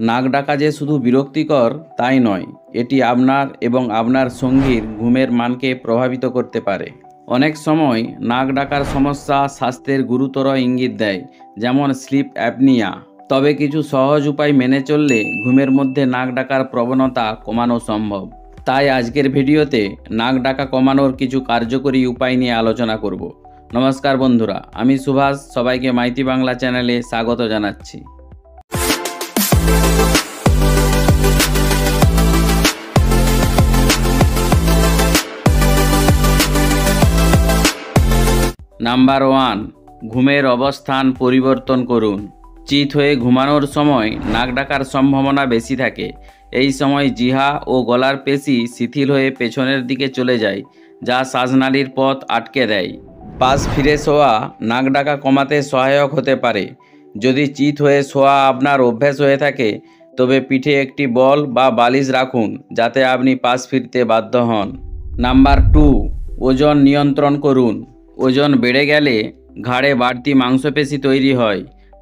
নাক ডাকা যে শুধু বিরক্তিকর তাই নয়, এটি আপনার এবং আপনার সঙ্গীর ঘুমের মানকে প্রভাবিত করতে পারে। অনেক সময় নাক ডাকার সমস্যা স্বাস্থ্যের গুরুতর ইঙ্গিত দেয়, যেমন স্লিপ অ্যাপনিয়া। তবে কিছু সহজ উপায় মেনে চললে ঘুমের মধ্যে নাক ডাকার প্রবণতা কমানো সম্ভব। তাই আজকের ভিডিওতে নাক ডাকা কমানোর কিছু কার্যকরী উপায় নিয়ে আলোচনা করব। নমস্কার বন্ধুরা, আমি সুভাষ, সবাইকে মাইতি বাংলা চ্যানেলে স্বাগত জানাচ্ছি। নাম্বার 1, ঘুমের অবস্থান পরিবর্তন করুন। চিত হয়ে ঘুমানোর সময় নাক ডাকার সম্ভাবনা বেশি থাকে। এই সময় জিহ্বা ও গলার পেশি শিথিল হয়ে পেছনের দিকে চলে যায়, যা শ্বাসনালীর পথ আটকে দেয়। পাশ ফিরে শোয়া নাক ডাকা কমাতে সহায়ক হতে পারে। যদি চিত হয়ে শোয়া আপনার অভ্যাস হয়ে থাকে, তবে পিঠে একটি বল বা বালিশ রাখুন, যাতে আপনি পাশ ফিরতে বাধ্য হন। নাম্বার 2, ওজন নিয়ন্ত্রণ করুন। ওজন বেড়ে গেলে ঘাড়ে বাড়তি মাংসপেশি তৈরি হয়,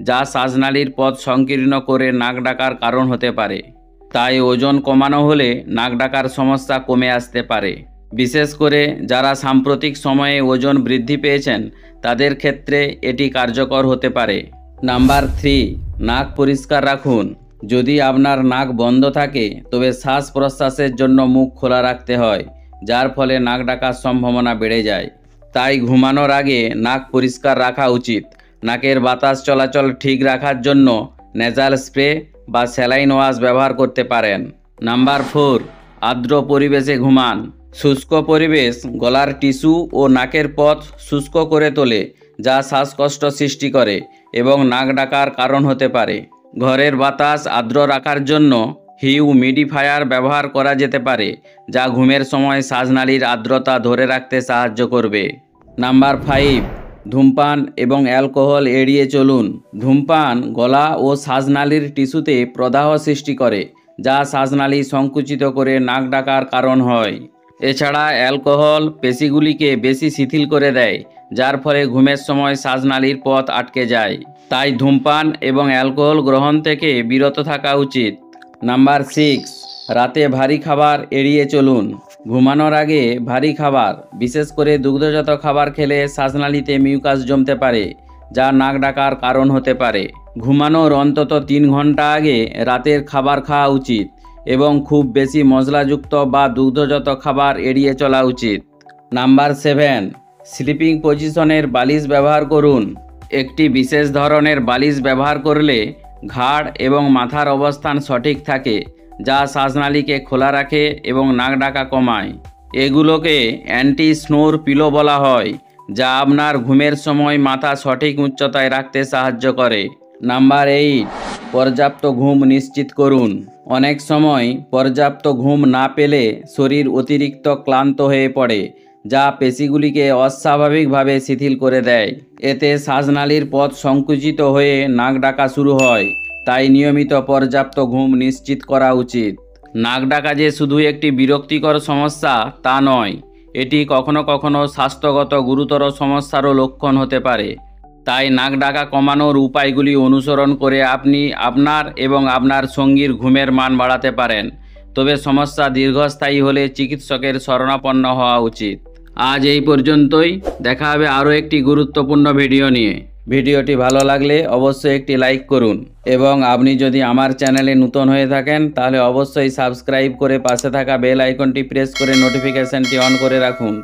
যা শ্বাসনালীর পথ সংকীর্ণ করে নাক ডাকার কারণ হতে পারে। তাই ওজন কমানো হলে নাক ডাকার সমস্যা কমে আসতে পারে। বিশেষ করে যারা সাম্প্রতিক সময়ে ওজন বৃদ্ধি পেয়েছেন, তাদের ক্ষেত্রে এটি কার্যকর হতে পারে। নাম্বার 3, নাক পরিষ্কার রাখুন। যদি আপনার নাক বন্ধ থাকে, তবে শ্বাস প্রশ্বাসের জন্য মুখ খোলা রাখতে হয়, যার ফলে নাক ডাকার সম্ভাবনা বেড়ে যায়। তাই ঘুমানোর আগে নাক পরিষ্কার রাখা উচিত। নাকের বাতাস চলাচল ঠিক রাখার জন্য নেজাল স্প্রে বা স্যালাইন ওয়াশ ব্যবহার করতে পারেন। নাম্বার 4, আর্দ্র পরিবেশে ঘুমান। শুষ্ক পরিবেশ গলার টিস্যু ও নাকের পথ শুষ্ক করে তোলে, যা শ্বাসকষ্ট সৃষ্টি করে এবং নাক ডাকার কারণ হতে পারে। ঘরের বাতাস আর্দ্র রাখার জন্য হিউমিডিফায়ার ব্যবহার করা যেতে পারে, যা ঘুমের সময় শ্বাসনালীর আর্দ্রতা ধরে রাখতে সাহায্য করবে। নাম্বার 5, ধূমপান এবং অ্যালকোহল এড়িয়ে চলুন। ধূমপান গলা ও শ্বাসনালীর টিস্যুতে প্রদাহ সৃষ্টি করে, যা শ্বাসনালী সংকুচিত করে নাক ডাকার কারণ হয়। এছাড়া অ্যালকোহল পেশিগুলিকে বেশি শিথিল করে দেয়, যার ফলে ঘুমের সময় শ্বাসনালীর পথ আটকে যায়। তাই ধূমপান এবং অ্যালকোহল গ্রহণ থেকে বিরত থাকা উচিত। নাম্বার 6, রাতে ভারী খাবার এড়িয়ে চলুন। ঘুমানোর আগে ভারী খাবার, বিশেষ করে দুগ্ধজাত খাবার খেলে শ্বাসনালীতে মিউকাস জমতে পারে, যা নাক ডাকার কারণ হতে পারে। ঘুমানোর অন্তত 3 ঘন্টা আগে রাতের খাবার খাওয়া উচিত এবং খুব বেশি মশলাযুক্ত বা দুগ্ধজাত খাবার এড়িয়ে চলা উচিত। নাম্বার 7, স্লিপিং পজিশনের বালিশ ব্যবহার করুন। একটি বিশেষ ধরনের বালিশ ব্যবহার করলে ঘাড় এবং মাথার অবস্থান সঠিক থাকে, যা শ্বাসনালীকে খোলা রাখে এবং নাক ডাকা কমায়। এগুলোকে অ্যান্টি স্নোর পিলো বলা হয়, যা আপনার ঘুমের সময় মাথা সঠিক উচ্চতায় রাখতে সাহায্য করে। নাম্বার 8, পর্যাপ্ত ঘুম নিশ্চিত করুন। অনেক সময় পর্যাপ্ত ঘুম না পেলে শরীর অতিরিক্ত ক্লান্ত হয়ে পড়ে, যা পেশিগুলিকে অস্বাভাবিকভাবে শিথিল করে দেয়। এতে শ্বাসনালীর পথ সংকুচিত হয়ে নাক ডাকা শুরু হয়। তাই নিয়মিত পর্যাপ্ত ঘুম নিশ্চিত করা উচিত। নাক ডাকা যে শুধু একটি বিরক্তিকর সমস্যা তা নয়, এটি কখনো কখনো স্বাস্থ্যগত গুরুতর সমস্যারও লক্ষণ হতে পারে। তাই নাক ডাকা কমানোর উপায়গুলি অনুসরণ করে আপনি আপনার এবং আপনার সঙ্গীর ঘুমের মান বাড়াতে পারেন। তবে সমস্যা দীর্ঘস্থায়ী হলে চিকিৎসকের শরণাপন্ন হওয়া উচিত। আজ এই পর্যন্তই। দেখা হবে আরও একটি গুরুত্বপূর্ণ ভিডিও নিয়ে। ভিডিওটি ভালো লাগলে অবশ্যই একটি লাইক করুন এবং আপনি যদি আমার চ্যানেলে নতুন হয়ে থাকেন, তাহলে অবশ্যই সাবস্ক্রাইব করে পাশে থাকা বেল আইকনটি প্রেস করে নোটিফিকেশনটি অন করে রাখুন,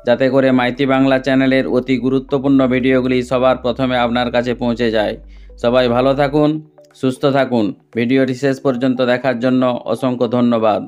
যাতে করে মাইতি বাংলা চ্যানেলের অতি গুরুত্বপূর্ণ ভিডিওগুলি সবার প্রথমে আপনার কাছে পৌঁছে যায়। সবাই ভালো থাকুন, সুস্থ থাকুন। ভিডিওটি শেষ পর্যন্ত দেখার জন্য অসংখ্য ধন্যবাদ।